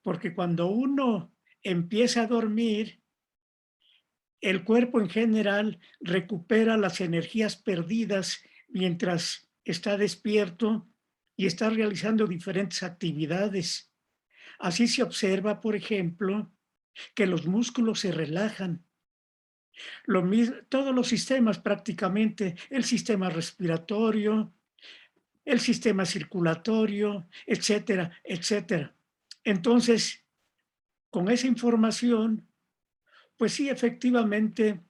porque cuando uno empieza a dormir, el cuerpo en general recupera las energías perdidas mientras está despierto y está realizando diferentes actividades. Así se observa, por ejemplo, que los músculos se relajan. Lo mismo, todos los sistemas prácticamente, el sistema respiratorio, el sistema circulatorio, etcétera, etcétera. Entonces, con esa información, pues sí, efectivamente,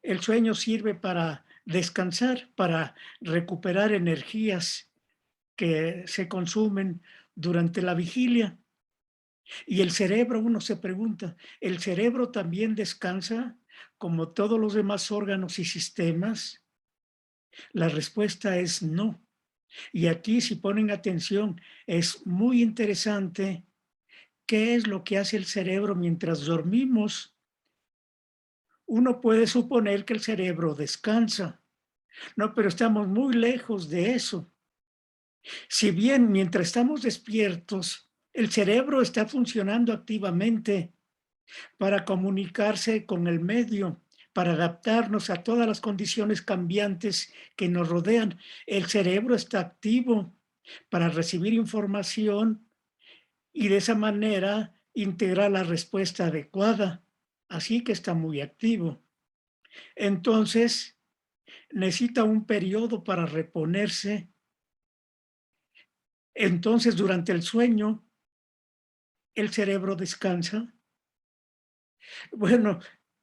el sueño sirve para descansar, para recuperar energías que se consumen durante la vigilia. Y el cerebro, uno se pregunta, ¿el cerebro también descansa como todos los demás órganos y sistemas? La respuesta es no. Y aquí, si ponen atención, es muy interesante qué es lo que hace el cerebro mientras dormimos. Uno puede suponer que el cerebro descansa, no, pero estamos muy lejos de eso. Si bien mientras estamos despiertos, el cerebro está funcionando activamente para comunicarse con el medio, para adaptarnos a todas las condiciones cambiantes que nos rodean. El cerebro está activo para recibir información y de esa manera integrar la respuesta adecuada. Así que está muy activo. Entonces, necesita un periodo para reponerse. Entonces, durante el sueño, el cerebro descansa. Bueno,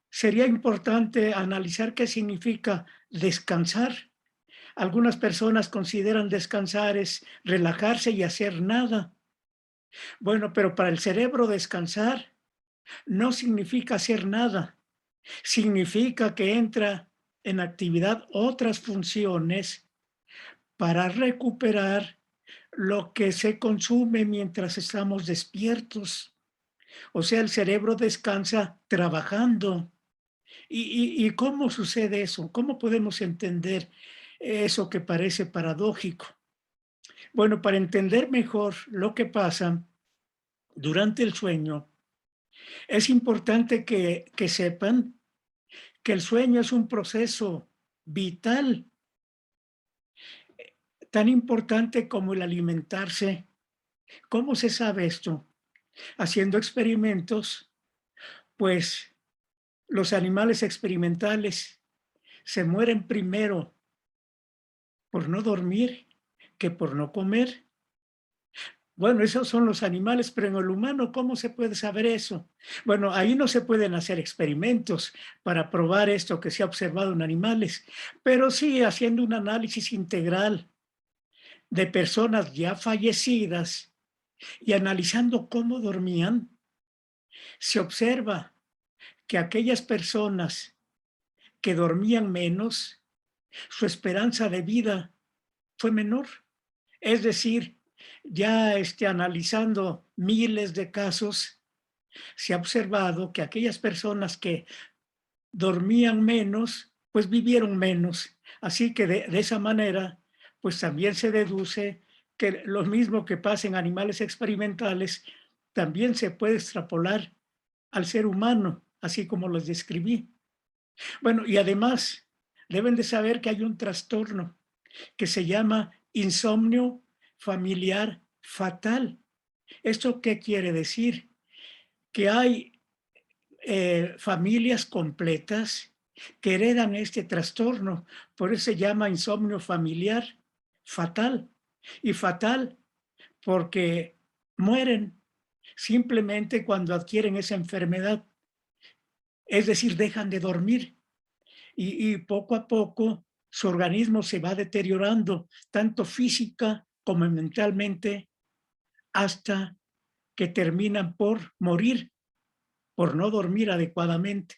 sería importante analizar qué significa descansar. Algunas personas consideran descansar es relajarse y hacer nada. Bueno, pero para el cerebro descansar no significa hacer nada. Significa que entra en actividad otras funciones para recuperar lo que se consume mientras estamos despiertos. O sea, el cerebro descansa trabajando. ¿Y cómo sucede eso? ¿Cómo podemos entender eso que parece paradójico? Bueno, para entender mejor lo que pasa durante el sueño, es importante que sepan que el sueño es un proceso vital, tan importante como el alimentarse. ¿Cómo se sabe esto? Haciendo experimentos, pues los animales experimentales se mueren primero por no dormir que por no comer. Bueno, esos son los animales, pero en el humano, ¿cómo se puede saber eso? Bueno, ahí no se pueden hacer experimentos para probar esto que se ha observado en animales, pero sí haciendo un análisis integral de personas ya fallecidas y analizando cómo dormían, se observa que aquellas personas que dormían menos, su esperanza de vida fue menor. Es decir, ya analizando miles de casos, se ha observado que aquellas personas que dormían menos, pues vivieron menos. Así que de esa manera, pues también se deduce que lo mismo que pasa en animales experimentales, también se puede extrapolar al ser humano, así como los describí. Bueno, y además, deben de saber que hay un trastorno que se llama insomnio familiar fatal. ¿Esto qué quiere decir? Que hay familias completas que heredan este trastorno. Por eso se llama insomnio familiar fatal. Y fatal porque mueren simplemente cuando adquieren esa enfermedad. Es decir, dejan de dormir y poco a poco su organismo se va deteriorando, tanto física como mentalmente, hasta que terminan por morir, por no dormir adecuadamente.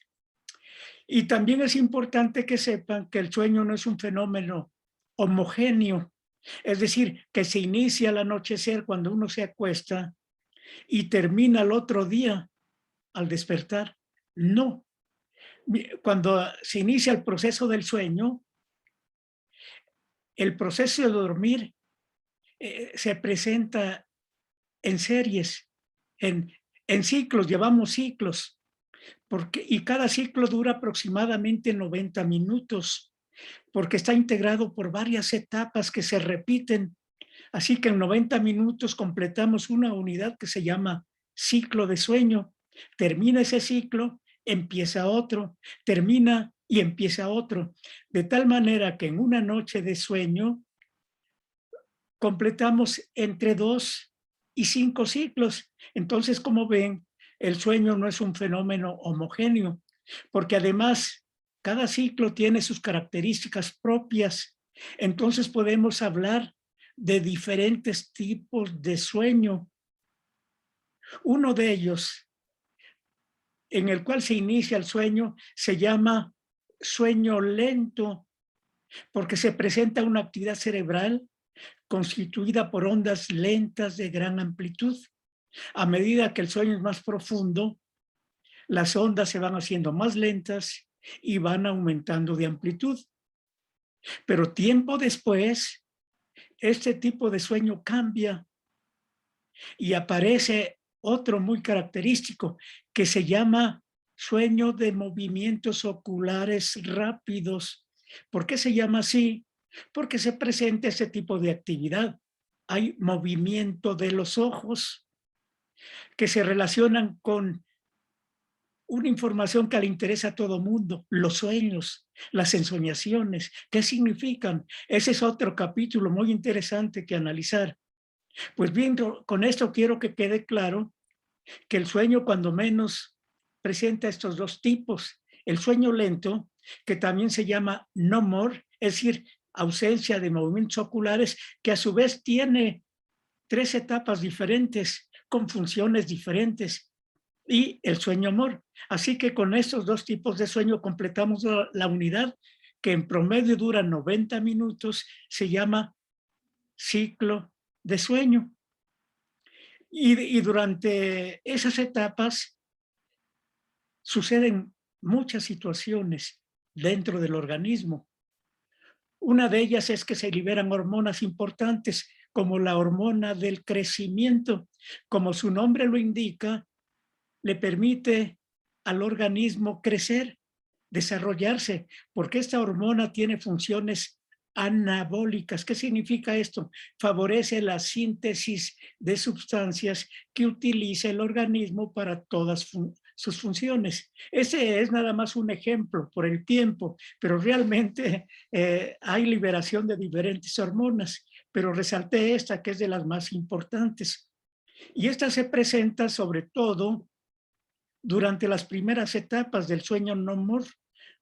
Y también es importante que sepan que el sueño no es un fenómeno homogéneo, es decir, que se inicia al anochecer cuando uno se acuesta y termina al otro día al despertar. No. Cuando se inicia el proceso del sueño, el proceso de dormir se presenta en series. en, en ciclos, llevamos ciclos, y cada ciclo dura aproximadamente 90 minutos, porque está integrado por varias etapas que se repiten. Así que en 90 minutos completamos una unidad que se llama ciclo de sueño. Termina ese ciclo, empieza otro, termina y empieza otro. De tal manera que en una noche de sueño completamos entre 2 y 5 ciclos. Entonces, como ven, el sueño no es un fenómeno homogéneo, porque además cada ciclo tiene sus características propias. Entonces podemos hablar de diferentes tipos de sueño. Uno de ellos, en el cual se inicia el sueño, se llama sueño lento, porque se presenta una actividad cerebral constituida por ondas lentas de gran amplitud. A medida que el sueño es más profundo, las ondas se van haciendo más lentas y van aumentando de amplitud. Pero tiempo después, este tipo de sueño cambia y aparece otro muy característico que se llama sueño de movimientos oculares rápidos. ¿Por qué se llama así? Porque se presenta ese tipo de actividad. Hay movimiento de los ojos que se relacionan con una información que le interesa a todo mundo, los sueños, las ensoñaciones, ¿qué significan? Ese es otro capítulo muy interesante que analizar. Pues bien, con esto quiero que quede claro que el sueño cuando menos presenta estos dos tipos. El sueño lento, que también se llama no more, es decir, ausencia de movimientos oculares, que a su vez tiene 3 etapas diferentes, con funciones diferentes, y el sueño more. Así que con estos dos tipos de sueño completamos la unidad, que en promedio dura 90 minutos, se llama ciclo de sueño. Y durante esas etapas suceden muchas situaciones dentro del organismo. Una de ellas es que se liberan hormonas importantes, como la hormona del crecimiento. Como su nombre lo indica, le permite al organismo crecer, desarrollarse, porque esta hormona tiene funciones anabólicas. ¿Qué significa esto? Favorece la síntesis de sustancias que utiliza el organismo para todas sus funciones. Ese es nada más un ejemplo por el tiempo, pero realmente hay liberación de diferentes hormonas, pero resalté esta que es de las más importantes. Y esta se presenta sobre todo durante las primeras etapas del sueño no more,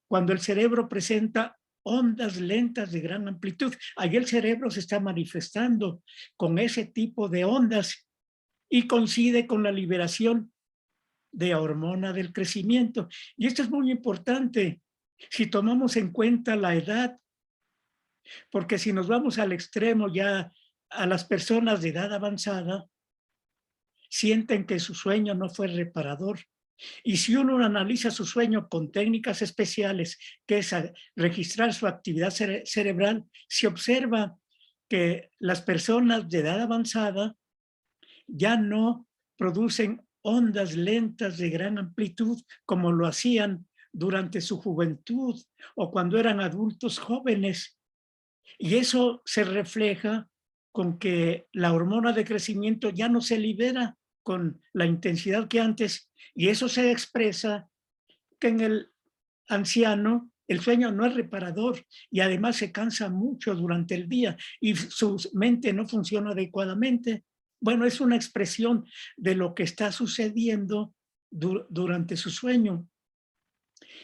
cuando el cerebro presenta ondas lentas de gran amplitud. Ahí el cerebro se está manifestando con ese tipo de ondas y coincide con la liberación de hormona del crecimiento. Y esto es muy importante si tomamos en cuenta la edad, porque si nos vamos al extremo ya a las personas de edad avanzada, sienten que su sueño no fue reparador. Y si uno analiza su sueño con técnicas especiales, que es registrar su actividad cerebral, se observa que las personas de edad avanzada ya no producen ondas lentas de gran amplitud como lo hacían durante su juventud o cuando eran adultos jóvenes. Y eso se refleja con que la hormona de crecimiento ya no se libera con la intensidad que antes, y eso se expresa que en el anciano el sueño no es reparador y además se cansa mucho durante el día y su mente no funciona adecuadamente. Bueno, es una expresión de lo que está sucediendo durante su sueño.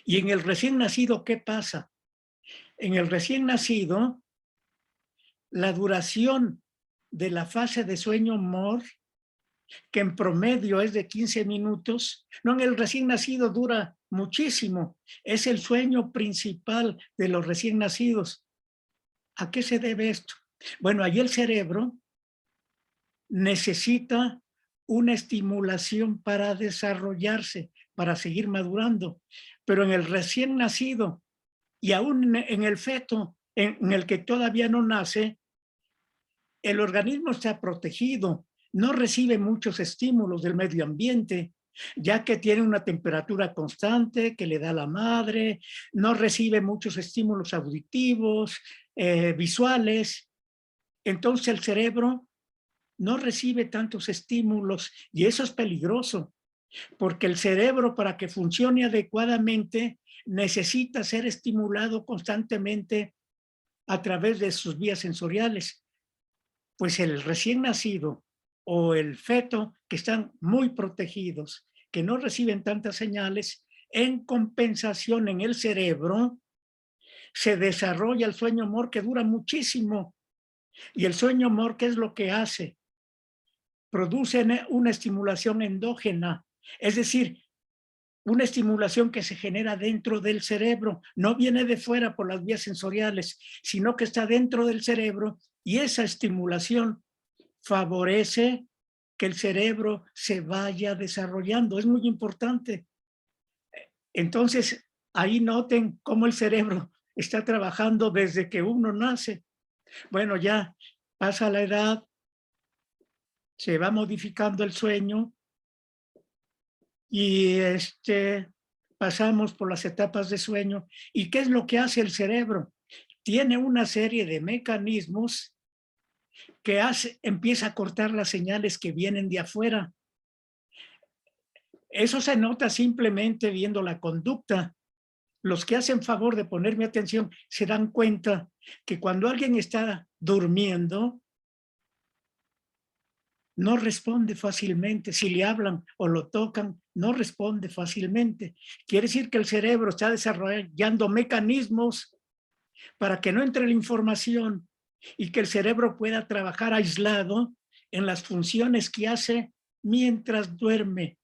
Y en el recién nacido, ¿qué pasa? En el recién nacido, la duración de la fase de sueño more, que en promedio es de 15 minutos, no, en el recién nacido dura muchísimo. Es el sueño principal de los recién nacidos. ¿A qué se debe esto? Bueno, ahí el cerebro necesita una estimulación para desarrollarse, para seguir madurando. Pero en el recién nacido y aún en el feto, en el que todavía no nace, el organismo está protegido, no recibe muchos estímulos del medio ambiente, ya que tiene una temperatura constante que le da la madre, no recibe muchos estímulos auditivos, visuales. Entonces el cerebro no recibe tantos estímulos y eso es peligroso, porque el cerebro, para que funcione adecuadamente, necesita ser estimulado constantemente a través de sus vías sensoriales. Pues el recién nacido o el feto, que están muy protegidos, que no reciben tantas señales, en compensación en el cerebro se desarrolla el sueño MOR, que dura muchísimo. Y el sueño MOR, ¿qué es lo que hace? Produce una estimulación endógena, es decir, una estimulación que se genera dentro del cerebro, no viene de fuera por las vías sensoriales, sino que está dentro del cerebro, y esa estimulación favorece que el cerebro se vaya desarrollando. Es muy importante. Entonces, ahí noten cómo el cerebro está trabajando desde que uno nace. Bueno, ya pasa la edad, se va modificando el sueño y pasamos por las etapas de sueño. ¿Y qué es lo que hace el cerebro? Tiene una serie de mecanismos que empieza a cortar las señales que vienen de afuera. Eso se nota simplemente viendo la conducta. Los que hacen favor de ponerme atención se dan cuenta que cuando alguien está durmiendo, no responde fácilmente. Si le hablan o lo tocan, no responde fácilmente. Quiere decir que el cerebro está desarrollando mecanismos para que no entre la información y que el cerebro pueda trabajar aislado en las funciones que hace mientras duerme.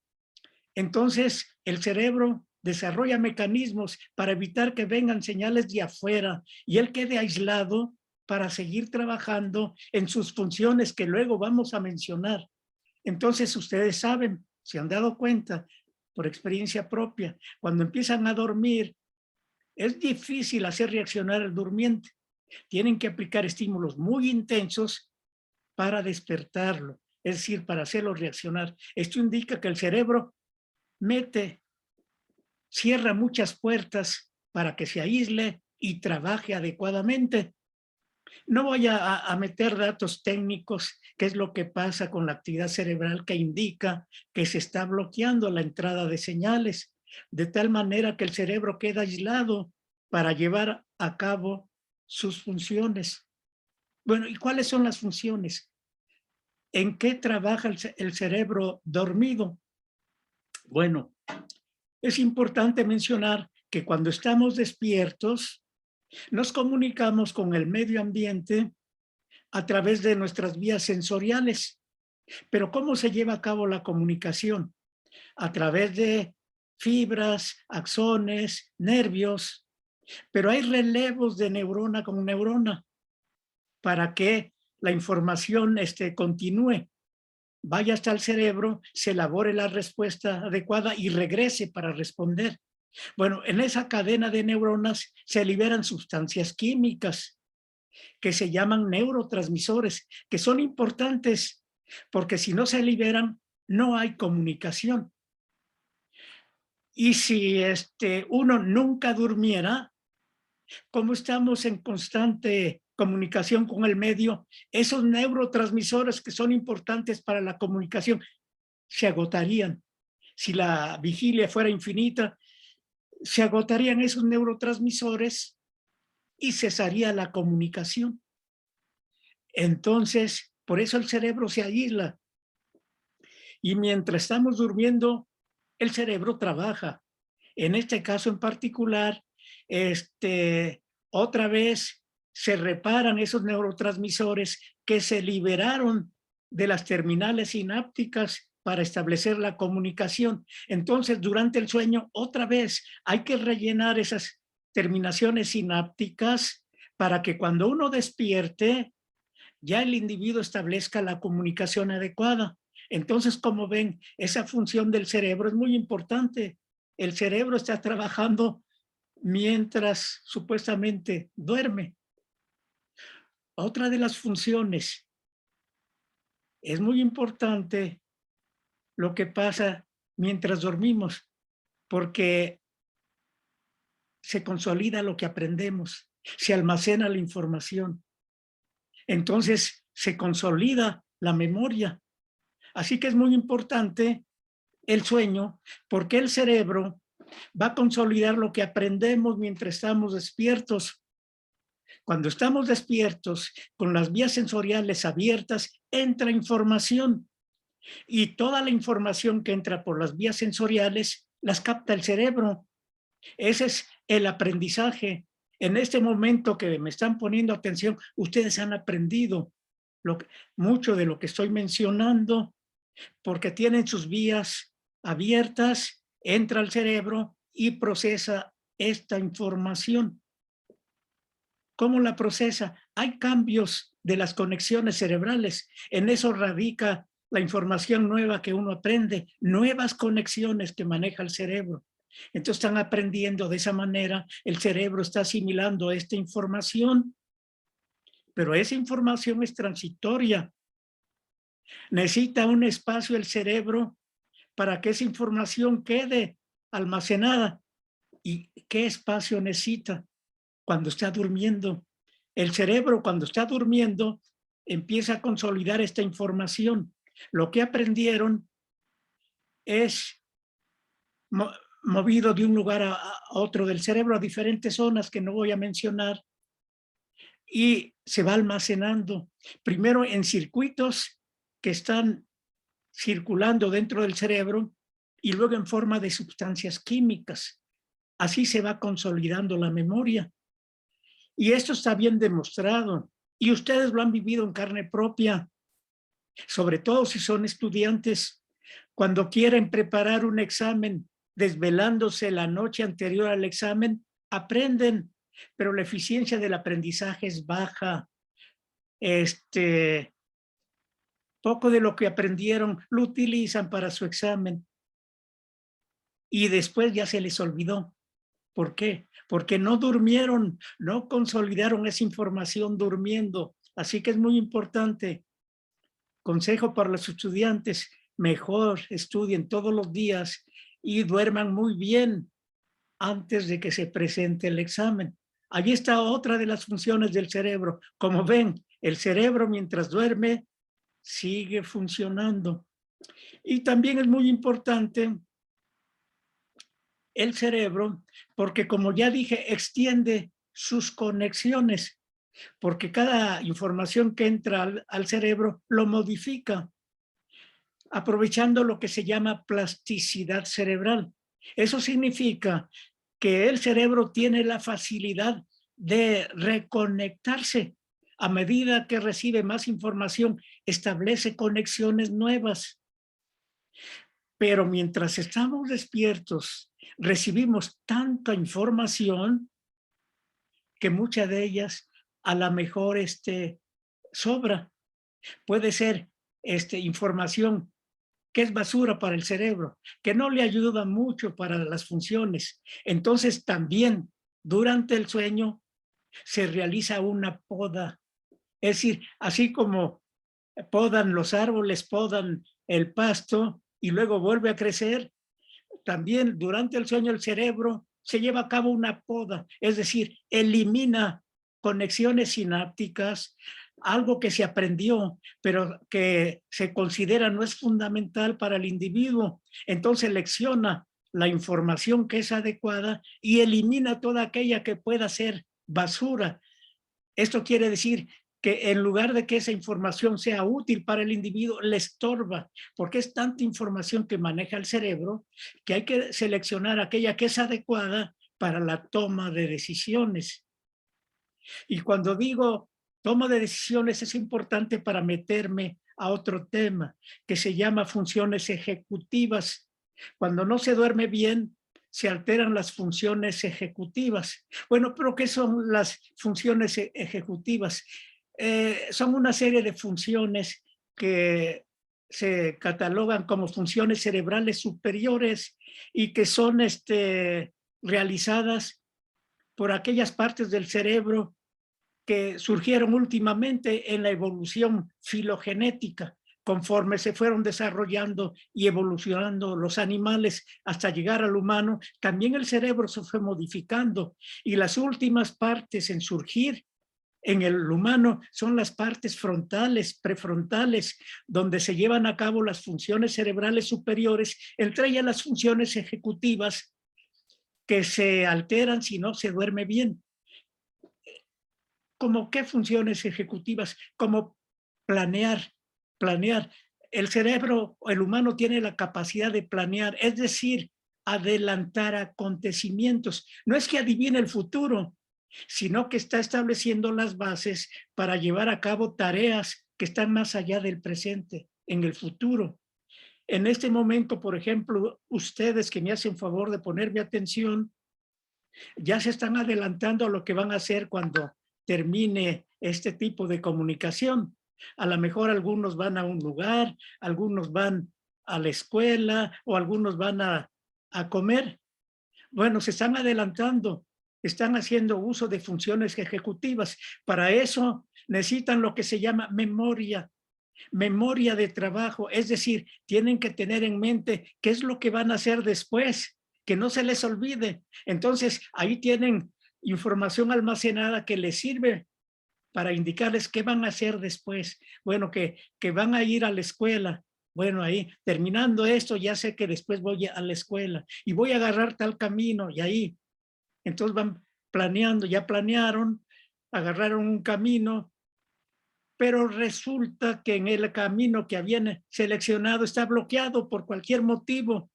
Entonces, el cerebro desarrolla mecanismos para evitar que vengan señales de afuera y él quede aislado para seguir trabajando en sus funciones que luego vamos a mencionar. Entonces, ustedes saben, se han dado cuenta por experiencia propia, cuando empiezan a dormir, es difícil hacer reaccionar al durmiente. Tienen que aplicar estímulos muy intensos para despertarlo, es decir, para hacerlo reaccionar. Esto indica que el cerebro cierra muchas puertas para que se aísle y trabaje adecuadamente. No voy a meter datos técnicos, qué es lo que pasa con la actividad cerebral que indica que se está bloqueando la entrada de señales, de tal manera que el cerebro queda aislado para llevar a cabo sus funciones. Bueno, ¿y cuáles son las funciones? ¿En qué trabaja el cerebro dormido? Bueno, es importante mencionar que cuando estamos despiertos, nos comunicamos con el medio ambiente a través de nuestras vías sensoriales. Pero ¿cómo se lleva a cabo la comunicación? A través de fibras, axones, nervios, pero hay relevos de neurona con neurona para que la información continúe, vaya hasta el cerebro, se elabore la respuesta adecuada y regrese para responder. Bueno, en esa cadena de neuronas se liberan sustancias químicas que se llaman neurotransmisores, que son importantes porque si no se liberan, no hay comunicación. Y si uno nunca durmiera, como estamos en constante comunicación con el medio, esos neurotransmisores que son importantes para la comunicación se agotarían. Si la vigilia fuera infinita, se agotarían esos neurotransmisores y cesaría la comunicación. Entonces, por eso el cerebro se aísla. Y mientras estamos durmiendo, el cerebro trabaja. En este caso en particular, otra vez se reparan esos neurotransmisores que se liberaron de las terminales sinápticas para establecer la comunicación. Entonces, durante el sueño, otra vez hay que rellenar esas terminaciones sinápticas para que cuando uno despierte, ya el individuo establezca la comunicación adecuada. Entonces, como ven, esa función del cerebro es muy importante. El cerebro está trabajando mientras supuestamente duerme. Otra de las funciones es muy importante lo que pasa mientras dormimos, porque se consolida lo que aprendemos, se almacena la información. Entonces se consolida la memoria. Así que es muy importante el sueño, porque el cerebro va a consolidar lo que aprendemos mientras estamos despiertos. Cuando estamos despiertos, con las vías sensoriales abiertas, entra información y toda la información que entra por las vías sensoriales las capta el cerebro. Ese es el aprendizaje. En este momento que me están poniendo atención, ustedes han aprendido mucho de lo que estoy mencionando, porque tienen sus vías abiertas, entra al cerebro y procesa esta información. ¿Cómo la procesa? Hay cambios de las conexiones cerebrales. En eso radica la información nueva que uno aprende, nuevas conexiones que maneja el cerebro. Entonces están aprendiendo de esa manera, el cerebro está asimilando esta información, pero esa información es transitoria. Necesita un espacio el cerebro para que esa información quede almacenada. ¿Y qué espacio necesita? Cuando está durmiendo. El cerebro, cuando está durmiendo, empieza a consolidar esta información. Lo que aprendieron es movido de un lugar a otro del cerebro, a diferentes zonas que no voy a mencionar, y se va almacenando, primero en circuitos que están circulando dentro del cerebro y luego en forma de sustancias químicas. Así se va consolidando la memoria. Y esto está bien demostrado. Y ustedes lo han vivido en carne propia, sobre todo si son estudiantes. Cuando quieren preparar un examen, desvelándose la noche anterior al examen, aprenden, pero la eficiencia del aprendizaje es baja. Poco de lo que aprendieron lo utilizan para su examen y después ya se les olvidó. ¿Por qué? Porque no durmieron, no consolidaron esa información durmiendo. Así que es muy importante. Consejo para los estudiantes, mejor estudien todos los días y duerman muy bien antes de que se presente el examen. Allí está otra de las funciones del cerebro. Como ven, el cerebro mientras duerme sigue funcionando. Y también es muy importante el cerebro, porque como ya dije, extiende sus conexiones, porque cada información que entra al cerebro lo modifica, aprovechando lo que se llama plasticidad cerebral. Eso significa que el cerebro tiene la facilidad de reconectarse. A medida que recibe más información, establece conexiones nuevas. Pero mientras estamos despiertos, recibimos tanta información que mucha de ellas a lo mejor sobra. Puede ser información que es basura para el cerebro, que no le ayuda mucho para las funciones. Entonces también durante el sueño se realiza una poda. Es decir, así como podan los árboles, podan el pasto y luego vuelve a crecer, también durante el sueño el cerebro se lleva a cabo una poda, es decir, elimina conexiones sinápticas, algo que se aprendió, pero que se considera no es fundamental para el individuo. Entonces selecciona la información que es adecuada y elimina toda aquella que pueda ser basura. Esto quiere decir que en lugar de que esa información sea útil para el individuo, le estorba, porque es tanta información que maneja el cerebro que hay que seleccionar aquella que es adecuada para la toma de decisiones. Y cuando digo toma de decisiones es importante para meterme a otro tema que se llama funciones ejecutivas. Cuando no se duerme bien, se alteran las funciones ejecutivas. Bueno, pero ¿qué son las funciones ejecutivas? Son una serie de funciones que se catalogan como funciones cerebrales superiores y que son realizadas por aquellas partes del cerebro que surgieron últimamente en la evolución filogenética, conforme se fueron desarrollando y evolucionando los animales hasta llegar al humano, también el cerebro se fue modificando y las últimas partes en surgir en el humano son las partes frontales, prefrontales, donde se llevan a cabo las funciones cerebrales superiores, entre ellas las funciones ejecutivas que se alteran si no se duerme bien. ¿Cómo qué funciones ejecutivas? Como planear. El cerebro, el humano tiene la capacidad de planear, es decir, adelantar acontecimientos. No es que adivine el futuro, sino que está estableciendo las bases para llevar a cabo tareas que están más allá del presente, en el futuro. En este momento, por ejemplo, ustedes que me hacen favor de ponerme atención, ya se están adelantando a lo que van a hacer cuando termine este tipo de comunicación. A lo mejor algunos van a un lugar, algunos van a la escuela o algunos van a comer. Bueno, se están adelantando, están haciendo uso de funciones ejecutivas. Para eso necesitan lo que se llama memoria de trabajo, es decir, tienen que tener en mente qué es lo que van a hacer después, que no se les olvide. Entonces, ahí tienen información almacenada que les sirve para indicarles qué van a hacer después. Bueno, que van a ir a la escuela. Bueno, ahí, terminando esto, ya sé que después voy a la escuela y voy a agarrar tal camino y ahí. Entonces van planeando, ya planearon, agarraron un camino, pero resulta que en el camino que habían seleccionado está bloqueado por cualquier motivo.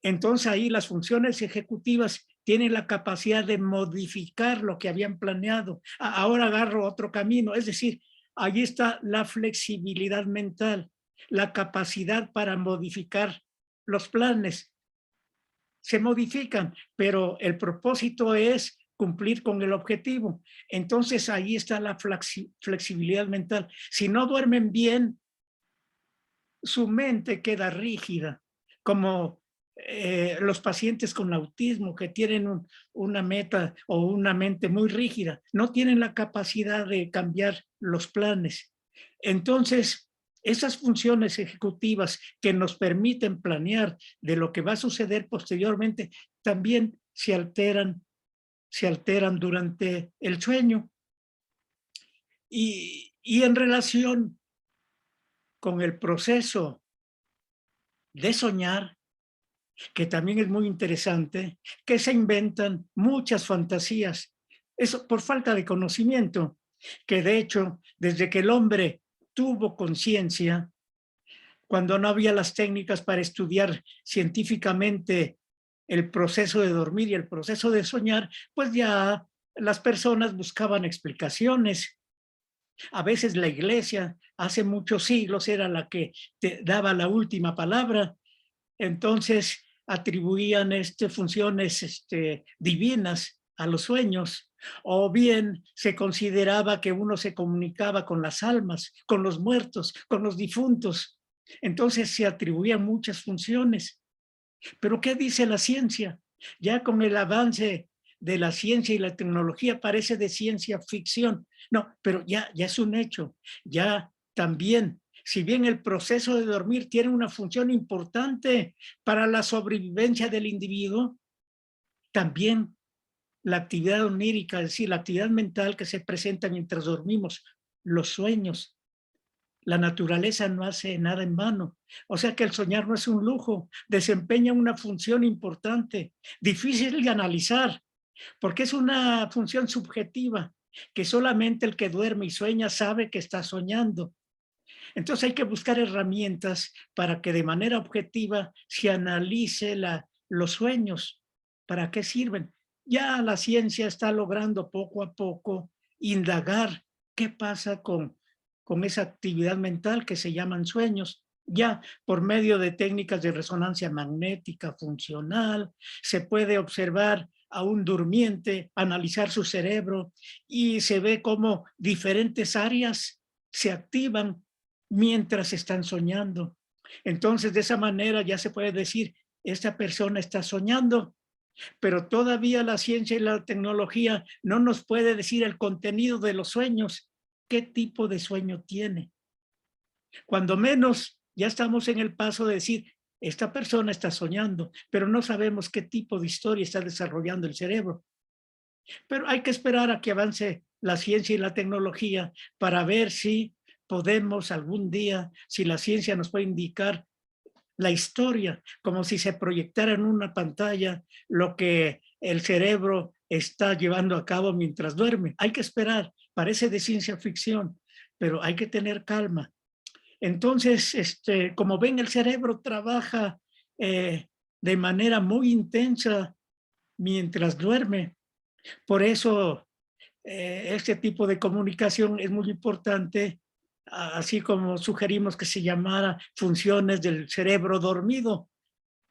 Entonces ahí las funciones ejecutivas tienen la capacidad de modificar lo que habían planeado. Ahora agarro otro camino, es decir, ahí está la flexibilidad mental, la capacidad para modificar los planes. Se modifican, pero el propósito es cumplir con el objetivo. Entonces ahí está la flexibilidad mental. Si no duermen bien, su mente queda rígida, como los pacientes con autismo que tienen una meta o una mente muy rígida, no tienen la capacidad de cambiar los planes. Entonces, esas funciones ejecutivas que nos permiten planear de lo que va a suceder posteriormente, también se alteran durante el sueño. Y en relación con el proceso de soñar, que también es muy interesante, que se inventan muchas fantasías. Eso por falta de conocimiento, que de hecho, desde que el hombre tuvo conciencia, cuando no había las técnicas para estudiar científicamente el proceso de dormir y el proceso de soñar, pues ya las personas buscaban explicaciones. A veces la iglesia, hace muchos siglos, era la que te daba la última palabra. Entonces atribuían funciones divinas a los sueños, o bien se consideraba que uno se comunicaba con las almas, con los muertos, con los difuntos. Entonces se atribuían muchas funciones. Pero ¿qué dice la ciencia? Ya con el avance de la ciencia y la tecnología parece de ciencia ficción. No, pero ya es un hecho. Ya también, si bien el proceso de dormir tiene una función importante para la sobrevivencia del individuo, también la actividad onírica, es decir, la actividad mental que se presenta mientras dormimos, los sueños, la naturaleza no hace nada en vano. O sea que el soñar no es un lujo, desempeña una función importante, difícil de analizar, porque es una función subjetiva, que solamente el que duerme y sueña sabe que está soñando. Entonces hay que buscar herramientas para que de manera objetiva se analice los sueños. ¿Para qué sirven? Ya la ciencia está logrando poco a poco indagar qué pasa con esa actividad mental que se llaman sueños. Ya por medio de técnicas de resonancia magnética funcional, se puede observar a un durmiente, analizar su cerebro y se ve cómo diferentes áreas se activan mientras están soñando. Entonces, de esa manera ya se puede decir, esta persona está soñando, pero todavía la ciencia y la tecnología no nos puede decir el contenido de los sueños, qué tipo de sueño tiene. Cuando menos ya estamos en el paso de decir, esta persona está soñando, pero no sabemos qué tipo de historia está desarrollando el cerebro. Pero hay que esperar a que avance la ciencia y la tecnología para ver si podemos algún día, si la ciencia nos puede indicar la historia, como si se proyectara en una pantalla lo que el cerebro está llevando a cabo mientras duerme. Hay que esperar, parece de ciencia ficción, pero hay que tener calma. Entonces, como ven, el cerebro trabaja de manera muy intensa mientras duerme. Por eso, este tipo de comunicación es muy importante, así como sugerimos que se llamara funciones del cerebro dormido,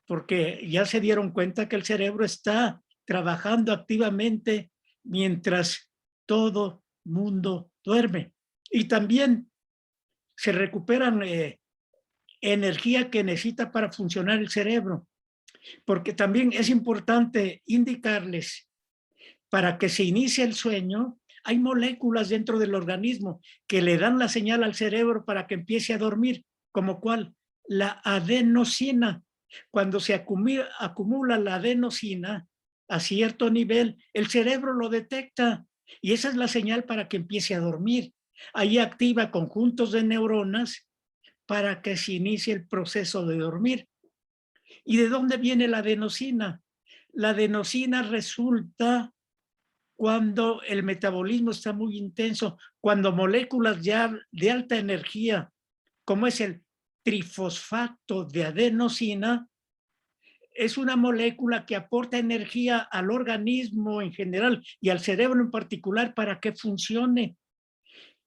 porque ya se dieron cuenta que el cerebro está trabajando activamente mientras todo mundo duerme. Y también se recuperan energía que necesita para funcionar el cerebro, porque también es importante indicarles, para que se inicie el sueño, hay moléculas dentro del organismo que le dan la señal al cerebro para que empiece a dormir, como cuál, la adenosina. Cuando se acumula la adenosina a cierto nivel, el cerebro lo detecta y esa es la señal para que empiece a dormir. Ahí activa conjuntos de neuronas para que se inicie el proceso de dormir. ¿Y de dónde viene la adenosina? La adenosina resulta cuando el metabolismo está muy intenso, cuando moléculas ya de alta energía, como es el trifosfato de adenosina, es una molécula que aporta energía al organismo en general y al cerebro en particular para que funcione.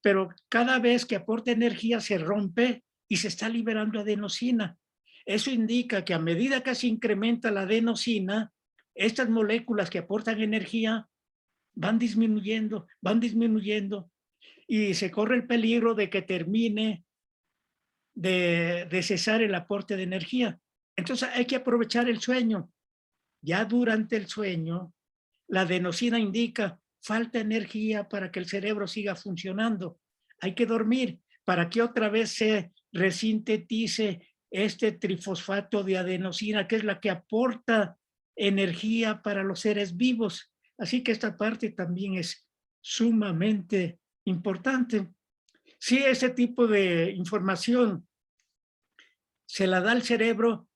Pero cada vez que aporta energía se rompe y se está liberando adenosina. Eso indica que a medida que se incrementa la adenosina, estas moléculas que aportan energía van disminuyendo y se corre el peligro de que termine de cesar el aporte de energía. Entonces hay que aprovechar el sueño. Ya durante el sueño, la adenosina indica falta energía para que el cerebro siga funcionando. Hay que dormir para que otra vez se resintetice este trifosfato de adenosina, que es la que aporta energía para los seres vivos. Así que esta parte también es sumamente importante. Si ese tipo de información se la da al cerebro,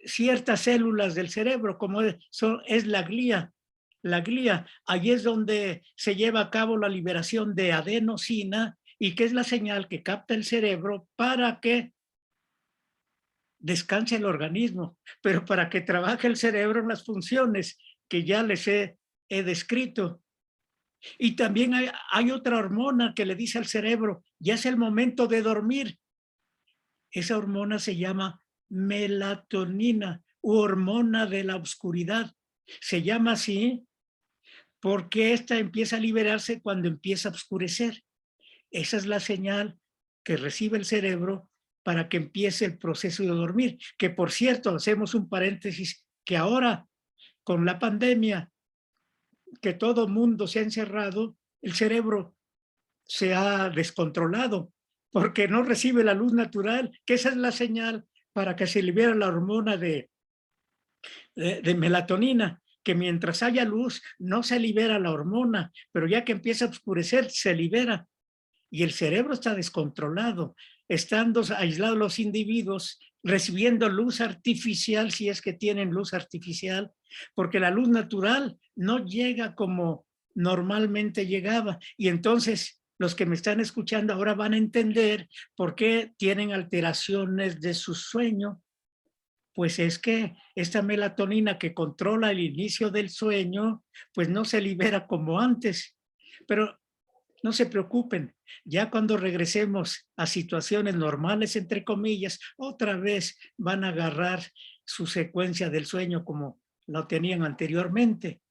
ciertas células del cerebro, como es la glía. La glía, ahí es donde se lleva a cabo la liberación de adenosina y que es la señal que capta el cerebro para que descanse el organismo, pero para que trabaje el cerebro en las funciones que ya les he descrito. Y también hay otra hormona que le dice al cerebro, ya es el momento de dormir. Esa hormona se llama melatonina u hormona de la oscuridad. Se llama así porque esta empieza a liberarse cuando empieza a oscurecer. Esa es la señal que recibe el cerebro para que empiece el proceso de dormir. Que por cierto, hacemos un paréntesis, que ahora con la pandemia, que todo mundo se ha encerrado, el cerebro se ha descontrolado porque no recibe la luz natural, que esa es la señal para que se libere la hormona de melatonina, que mientras haya luz no se libera la hormona, pero ya que empieza a oscurecer se libera y el cerebro está descontrolado, estando aislados los individuos, recibiendo luz artificial, si es que tienen luz artificial, porque la luz natural no llega como normalmente llegaba. Y entonces los que me están escuchando ahora van a entender por qué tienen alteraciones de su sueño. Pues es que esta melatonina que controla el inicio del sueño, pues no se libera como antes. Pero no se preocupen, ya cuando regresemos a situaciones normales, entre comillas, otra vez van a agarrar su secuencia del sueño como lo tenían anteriormente.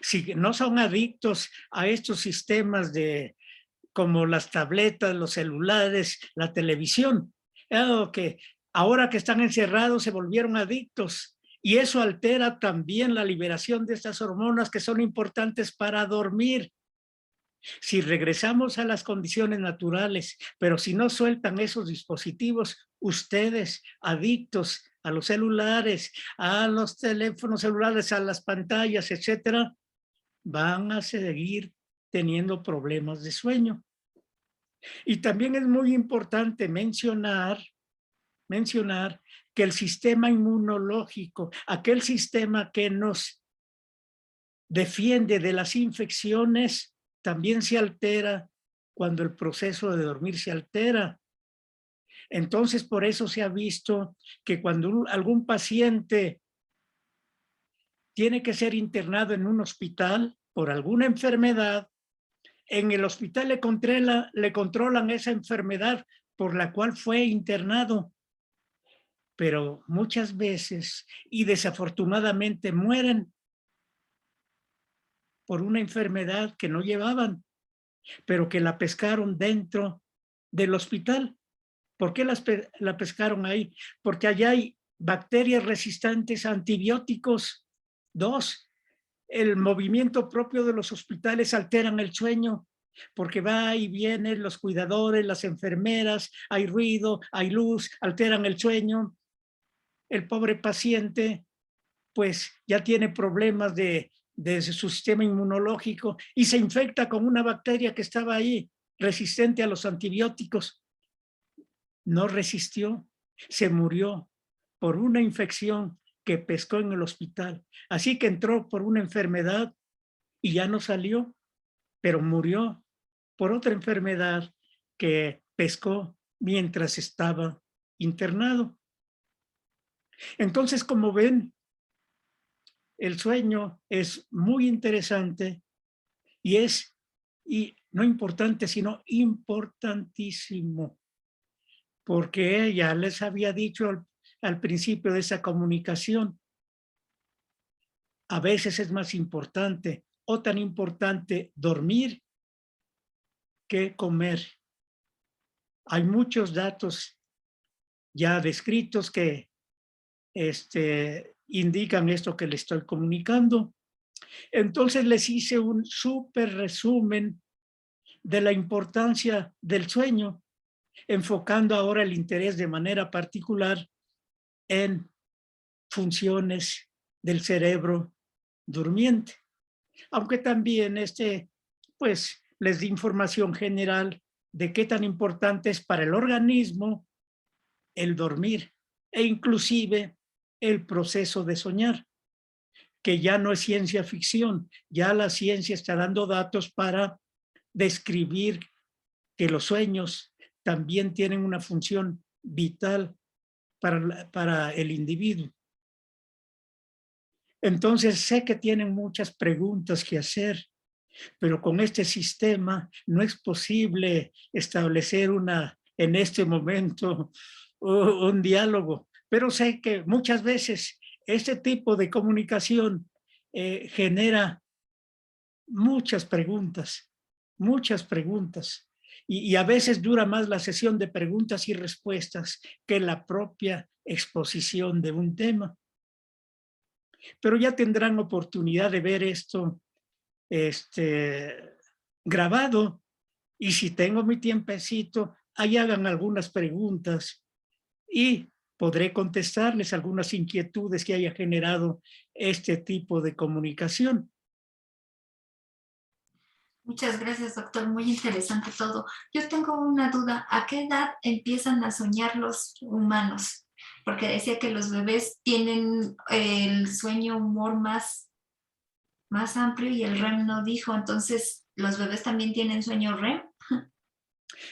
Si no son adictos a estos sistemas de como las tabletas, los celulares, la televisión, que ahora que están encerrados se volvieron adictos y eso altera también la liberación de estas hormonas que son importantes para dormir. Si regresamos a las condiciones naturales, pero si no sueltan esos dispositivos, ustedes, adictos a los celulares, a los teléfonos celulares, a las pantallas, etcétera, van a seguir teniendo problemas de sueño. Y también es muy importante mencionar que el sistema inmunológico, aquel sistema que nos defiende de las infecciones, también se altera cuando el proceso de dormir se altera. Entonces, por eso se ha visto que cuando algún paciente tiene que ser internado en un hospital por alguna enfermedad, en el hospital le controlan esa enfermedad por la cual fue internado, pero muchas veces y desafortunadamente mueren por una enfermedad que no llevaban, pero que la pescaron dentro del hospital. ¿Por qué la pescaron ahí? Porque allá hay bacterias resistentes a antibióticos. 2, el movimiento propio de los hospitales alteran el sueño, porque va y vienen los cuidadores, las enfermeras, hay ruido, hay luz, alteran el sueño. El pobre paciente pues ya tiene problemas de su sistema inmunológico y se infecta con una bacteria que estaba ahí, resistente a los antibióticos. No resistió, se murió por una infección que pescó en el hospital. Así que entró por una enfermedad y ya no salió, pero murió por otra enfermedad que pescó mientras estaba internado. Entonces, como ven, el sueño es muy interesante y no importante, sino importantísimo, porque ya les había dicho al principio de esa comunicación, a veces es más importante o tan importante dormir que comer. Hay muchos datos ya descritos que indican esto que les estoy comunicando. Entonces les hice un súper resumen de la importancia del sueño, enfocando ahora el interés de manera particular en funciones del cerebro durmiente. Aunque también pues les di información general de qué tan importante es para el organismo el dormir e inclusive el proceso de soñar, que ya no es ciencia ficción, ya la ciencia está dando datos para describir que los sueños también tienen una función vital para el individuo. Entonces sé que tienen muchas preguntas que hacer, pero con este sistema no es posible establecer en este momento un diálogo, pero sé que muchas veces este tipo de comunicación genera muchas preguntas, y a veces dura más la sesión de preguntas y respuestas que la propia exposición de un tema. Pero ya tendrán oportunidad de ver esto grabado, y si tengo mi tiempecito, ahí hagan algunas preguntas y podré contestarles algunas inquietudes que haya generado este tipo de comunicación. Muchas gracias, doctor. Muy interesante todo. Yo tengo una duda. ¿A qué edad empiezan a soñar los humanos? Porque decía que los bebés tienen el sueño humor más amplio y el REM no dijo. Entonces, ¿los bebés también tienen sueño REM?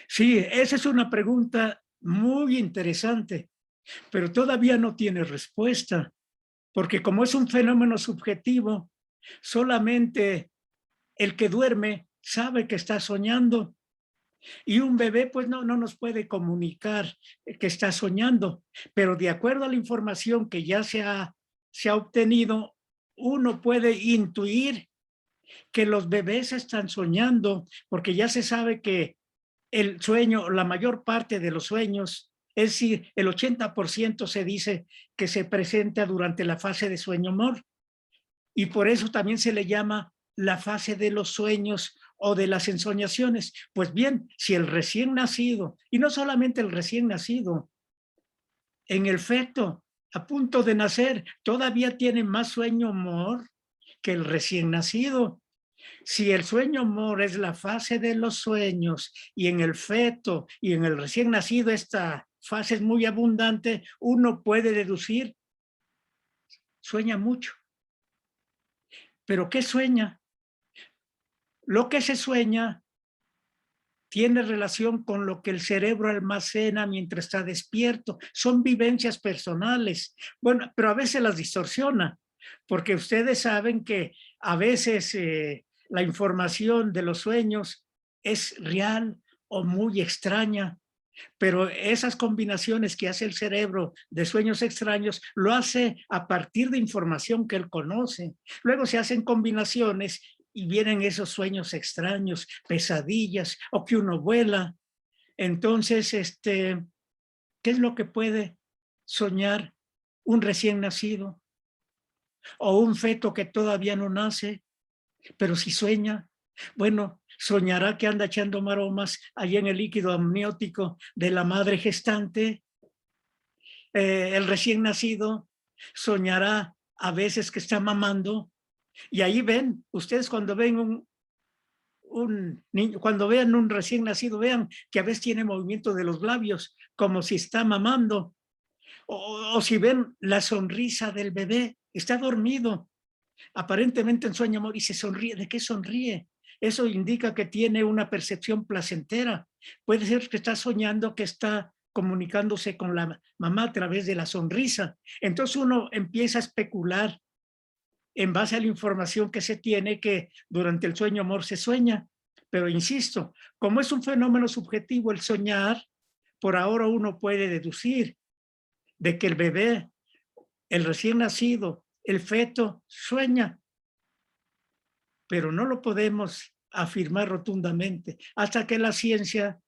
Sí, esa es una pregunta muy interesante, pero todavía no tiene respuesta, porque como es un fenómeno subjetivo, solamente el que duerme sabe que está soñando, y un bebé pues no nos puede comunicar que está soñando, pero de acuerdo a la información que ya se ha obtenido, uno puede intuir que los bebés están soñando, porque ya se sabe que el sueño, la mayor parte de los sueños, es decir, el 80% se dice que se presenta durante la fase de sueño-humor, y por eso también se le llama la fase de los sueños o de las ensoñaciones. Pues bien, si el recién nacido, y no solamente el recién nacido, en el feto a punto de nacer, todavía tiene más sueño mor que el recién nacido. Si el sueño mor es la fase de los sueños y en el feto y en el recién nacido esta fase es muy abundante, uno puede deducir, sueña mucho. ¿Pero qué sueña? Lo que se sueña tiene relación con lo que el cerebro almacena mientras está despierto. Son vivencias personales. Bueno, pero a veces las distorsiona, porque ustedes saben que a veces la información de los sueños es real o muy extraña, pero esas combinaciones que hace el cerebro de sueños extraños lo hace a partir de información que él conoce. Luego se hacen combinaciones y vienen esos sueños extraños, pesadillas, o que uno vuela. Entonces, ¿qué es lo que puede soñar un recién nacido o un feto que todavía no nace, pero si sueña? Bueno, soñará que anda echando maromas allí en el líquido amniótico de la madre gestante. El recién nacido soñará a veces que está mamando, y ahí ven, ustedes cuando ven un niño, cuando vean un recién nacido, vean que a veces tiene movimiento de los labios, como si está mamando, o si ven la sonrisa del bebé, está dormido, aparentemente en sueño amor, y se sonríe. ¿De qué sonríe? Eso indica que tiene una percepción placentera. Puede ser que está soñando que está comunicándose con la mamá a través de la sonrisa. Entonces uno empieza a especular en base a la información que se tiene, que durante el sueño amor se sueña. Pero insisto, como es un fenómeno subjetivo el soñar, por ahora uno puede deducir de que el bebé, el recién nacido, el feto sueña, pero no lo podemos afirmar rotundamente hasta que la ciencia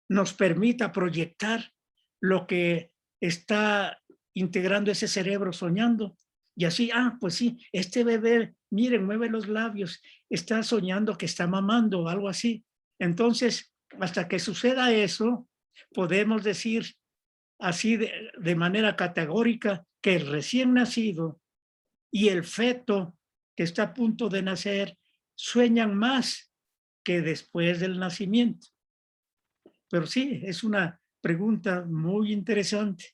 nos permita proyectar lo que está integrando ese cerebro soñando. Y así, pues sí, este bebé, miren, mueve los labios, está soñando que está mamando o algo así. Entonces, hasta que suceda eso, podemos decir así de manera categórica que el recién nacido y el feto que está a punto de nacer sueñan más que después del nacimiento. Pero sí, es una pregunta muy interesante.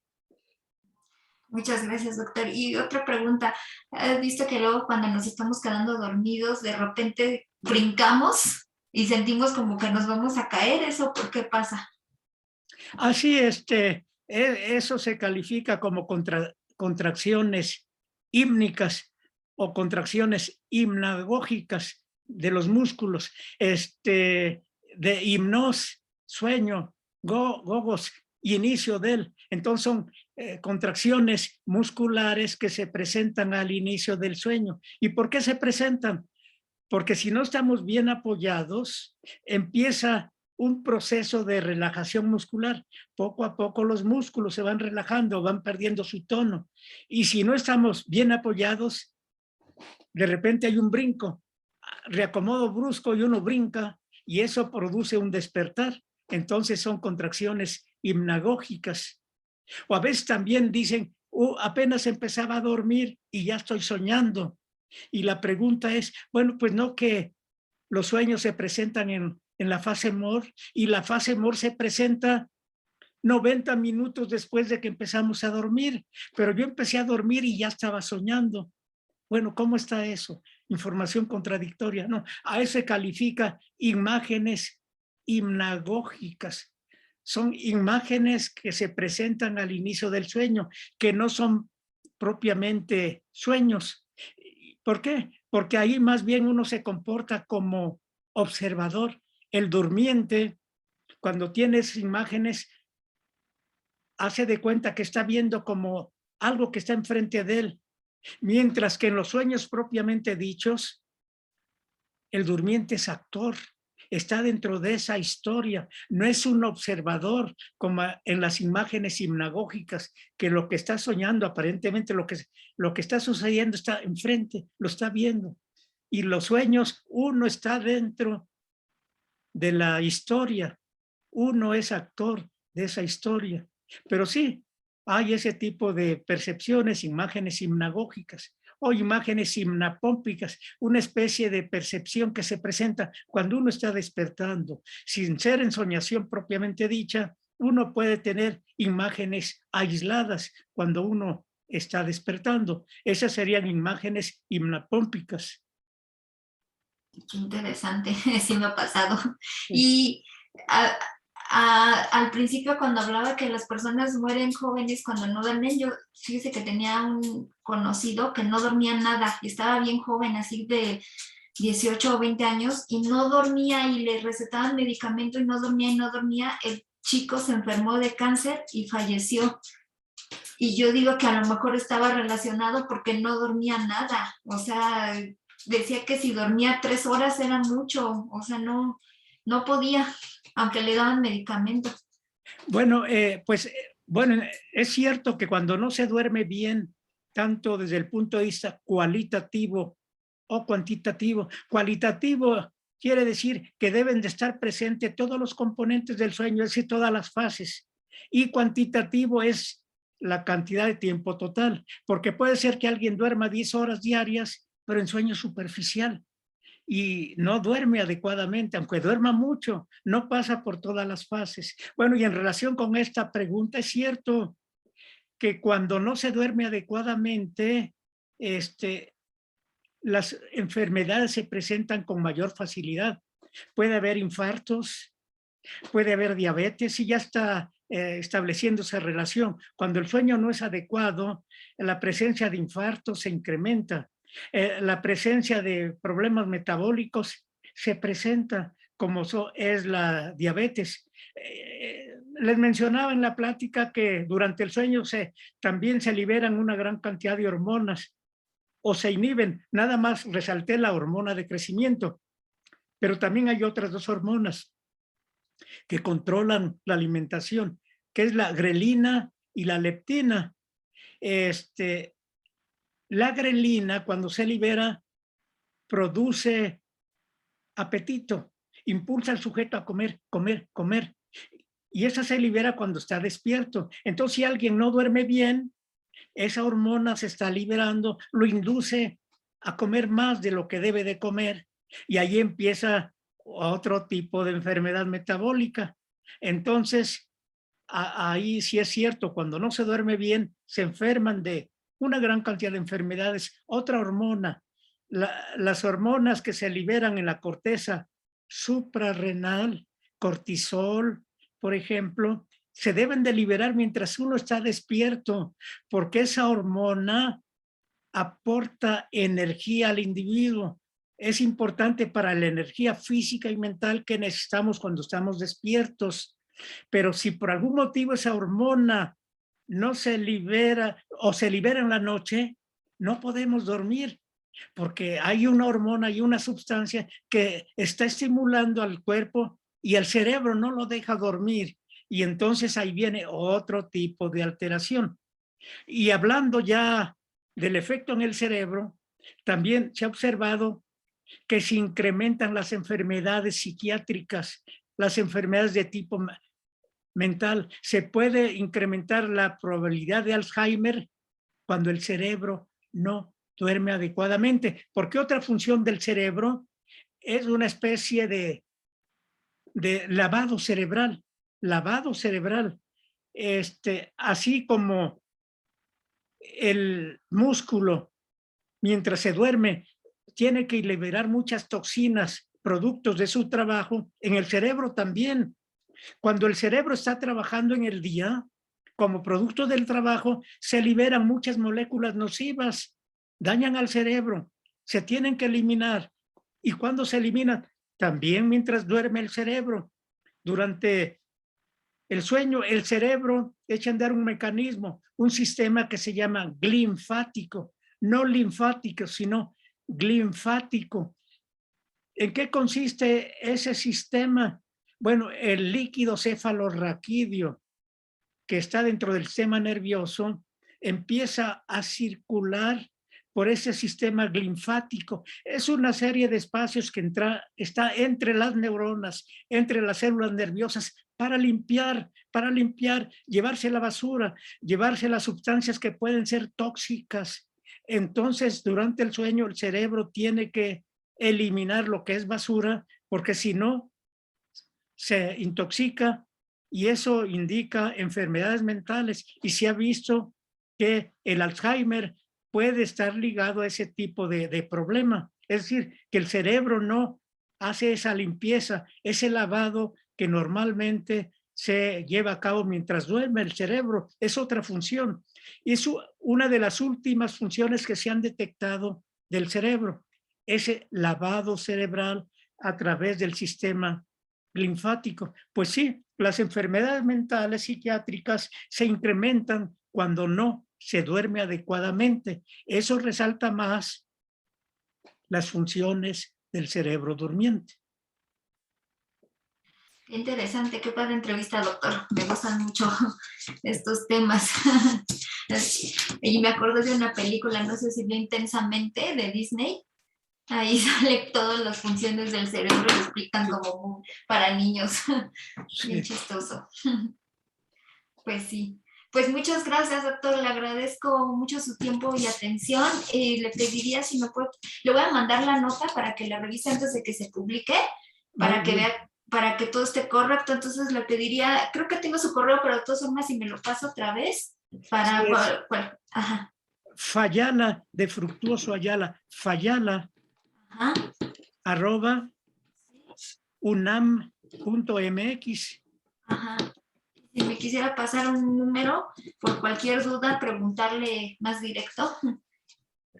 Muchas gracias, doctor. Y otra pregunta, ¿has visto que luego cuando nos estamos quedando dormidos, de repente brincamos y sentimos como que nos vamos a caer? ¿Eso por qué pasa? Así, eso se califica como contracciones hímnicas o contracciones hipnagógicas de los músculos, de hipnos, sueño, gogos, inicio del. Entonces son contracciones musculares que se presentan al inicio del sueño. ¿Y por qué se presentan? Porque si no estamos bien apoyados, empieza un proceso de relajación muscular. Poco a poco los músculos se van relajando, van perdiendo su tono. Y si no estamos bien apoyados, de repente hay un brinco, reacomodo brusco y uno brinca y eso produce un despertar. Entonces son contracciones hipnagógicas. O a veces también dicen, apenas empezaba a dormir y ya estoy soñando. Y la pregunta es, bueno, pues no, que los sueños se presentan en la fase MOR, y la fase MOR se presenta 90 minutos después de que empezamos a dormir, pero yo empecé a dormir y ya estaba soñando. Bueno, ¿cómo está eso? Información contradictoria. No, a eso se califica imágenes hipnagógicas. Son imágenes que se presentan al inicio del sueño, que no son propiamente sueños. ¿Por qué? Porque ahí más bien uno se comporta como observador. El durmiente, cuando tiene esas imágenes, hace de cuenta que está viendo como algo que está enfrente de él, mientras que en los sueños propiamente dichos, el durmiente es actor, está dentro de esa historia, no es un observador como en las imágenes hipnagógicas, que lo que está soñando, aparentemente lo que está sucediendo está enfrente, lo está viendo. Y los sueños, uno está dentro de la historia, uno es actor de esa historia. Pero sí, hay ese tipo de percepciones, imágenes hipnagógicas o imágenes hipnapómpicas, una especie de percepción que se presenta cuando uno está despertando. Sin ser ensoñación propiamente dicha, uno puede tener imágenes aisladas cuando uno está despertando. Esas serían imágenes hipnapómpicas. Qué interesante, sí me ha pasado. Sí. Y a- al principio cuando hablaba que las personas mueren jóvenes cuando no duermen, yo fíjese que tenía un conocido que no dormía nada y estaba bien joven, así de 18 o 20 años, y no dormía y le recetaban medicamento y no dormía y no dormía. El chico se enfermó de cáncer y falleció. Y yo digo que a lo mejor estaba relacionado porque no dormía nada. O sea, decía que si dormía 3 horas era mucho. O sea, no, no podía, aunque le daban medicamento. Bueno, bueno, es cierto que cuando no se duerme bien, tanto desde el punto de vista cualitativo o cuantitativo, cualitativo quiere decir que deben de estar presentes todos los componentes del sueño, es decir, todas las fases. Y cuantitativo es la cantidad de tiempo total, porque puede ser que alguien duerma 10 horas diarias, pero en sueño superficial y no duerme adecuadamente, aunque duerma mucho, no pasa por todas las fases. Bueno, y en relación con esta pregunta, es cierto que cuando no se duerme adecuadamente, este, las enfermedades se presentan con mayor facilidad. Puede haber infartos, puede haber diabetes y ya está estableciendo esa relación. Cuando el sueño no es adecuado, la presencia de infartos se incrementa. La presencia de problemas metabólicos se presenta, como es la diabetes. Les mencionaba en la plática que durante el sueño también se liberan una gran cantidad de hormonas o se inhiben. Nada más resalté la hormona de crecimiento, pero también hay otras dos hormonas que controlan la alimentación, que es la grelina y la leptina. Este, la grelina, cuando se libera, produce apetito, impulsa al sujeto a comer, comer, comer. Y esa se libera cuando está despierto. Entonces, si alguien no duerme bien, esa hormona se está liberando, lo induce a comer más de lo que debe de comer y ahí empieza otro tipo de enfermedad metabólica. Entonces, ahí sí es cierto, cuando no se duerme bien, se enferman de una gran cantidad de enfermedades. Otra hormona, las hormonas que se liberan en la corteza suprarrenal, cortisol, por ejemplo, se deben de liberar mientras uno está despierto, porque esa hormona aporta energía al individuo. Es importante para la energía física y mental que necesitamos cuando estamos despiertos. Pero si por algún motivo esa hormona no se libera o se libera en la noche, no podemos dormir porque hay una hormona y una sustancia que está estimulando al cuerpo y el cerebro no lo deja dormir. Y entonces ahí viene otro tipo de alteración. Y hablando ya del efecto en el cerebro, también se ha observado que se incrementan las enfermedades psiquiátricas, las enfermedades de tipo mental. Se puede incrementar la probabilidad de Alzheimer cuando el cerebro no duerme adecuadamente, porque otra función del cerebro es una especie de lavado cerebral, así como el músculo mientras se duerme tiene que liberar muchas toxinas productos de su trabajo, en el cerebro también. Cuando el cerebro está trabajando en el día, como producto del trabajo, se liberan muchas moléculas nocivas, dañan al cerebro, se tienen que eliminar. Y cuando se eliminan, también mientras duerme el cerebro, durante el sueño, el cerebro echa a andar un mecanismo, un sistema que se llama linfático, no linfático, sino linfático. ¿En qué consiste ese sistema? Bueno, el líquido cefalorraquídeo que está dentro del sistema nervioso empieza a circular por ese sistema linfático. Es una serie de espacios que está entre las neuronas, entre las células nerviosas, para limpiar, llevarse la basura, llevarse las sustancias que pueden ser tóxicas. Entonces, durante el sueño, el cerebro tiene que eliminar lo que es basura, porque si no, se intoxica y eso indica enfermedades mentales. Y se ha visto que el Alzheimer puede estar ligado a ese tipo de problema. Es decir, que el cerebro no hace esa limpieza, ese lavado que normalmente se lleva a cabo mientras duerme el cerebro. Es otra función. Y es una de las últimas funciones que se han detectado del cerebro, ese lavado cerebral a través del sistema linfático. Pues sí, las enfermedades mentales psiquiátricas se incrementan cuando no se duerme adecuadamente. Eso resalta más las funciones del cerebro durmiente. Qué interesante, qué padre entrevista, doctor. Me gustan mucho estos temas. Y me acuerdo de una película, no sé si vio Intensamente, de Disney. Ahí sale todas las funciones del cerebro y lo explican como para niños. Bien chistoso. Pues sí. Pues muchas gracias, doctor. Le agradezco mucho su tiempo y atención. Le pediría si me puede, le voy a mandar la nota para que la revise antes de que se publique, para que vea, para que todo esté correcto. Entonces le pediría, creo que tengo su correo, pero de todas formas, si me lo paso otra vez, para ajá. Fayala, de Fructuoso Ayala, Fayala, Ajá. @unam.mx. Ajá. Si me quisiera pasar un número, por cualquier duda, preguntarle más directo.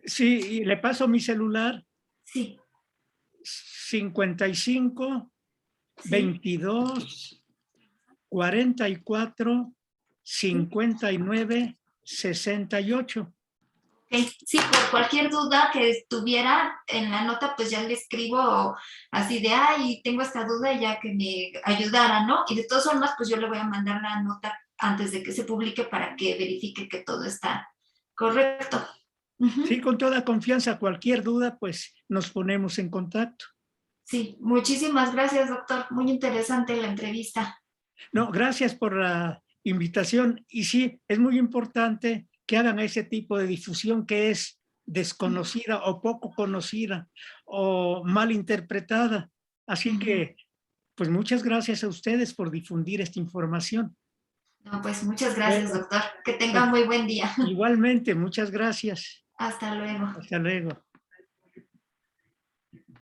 Sí, y le paso mi celular. Sí. 55 Sí. 22 44 59 68. Okay. Sí, por cualquier duda que tuviera en la nota, pues ya le escribo así de, ay, tengo esta duda y ya que me ayudara, ¿no? Y de todas formas, pues yo le voy a mandar la nota antes de que se publique para que verifique que todo está correcto. Sí, con toda confianza, cualquier duda, pues nos ponemos en contacto. Sí, muchísimas gracias, doctor. Muy interesante la entrevista. No, gracias por la invitación. Y sí, es muy importante que hagan ese tipo de difusión que es desconocida o poco conocida o mal interpretada. Así que, pues muchas gracias a ustedes por difundir esta información. No, pues muchas gracias, Bueno, doctor. Que tenga pues, muy buen día. igualmente, muchas gracias. Hasta luego. Hasta luego.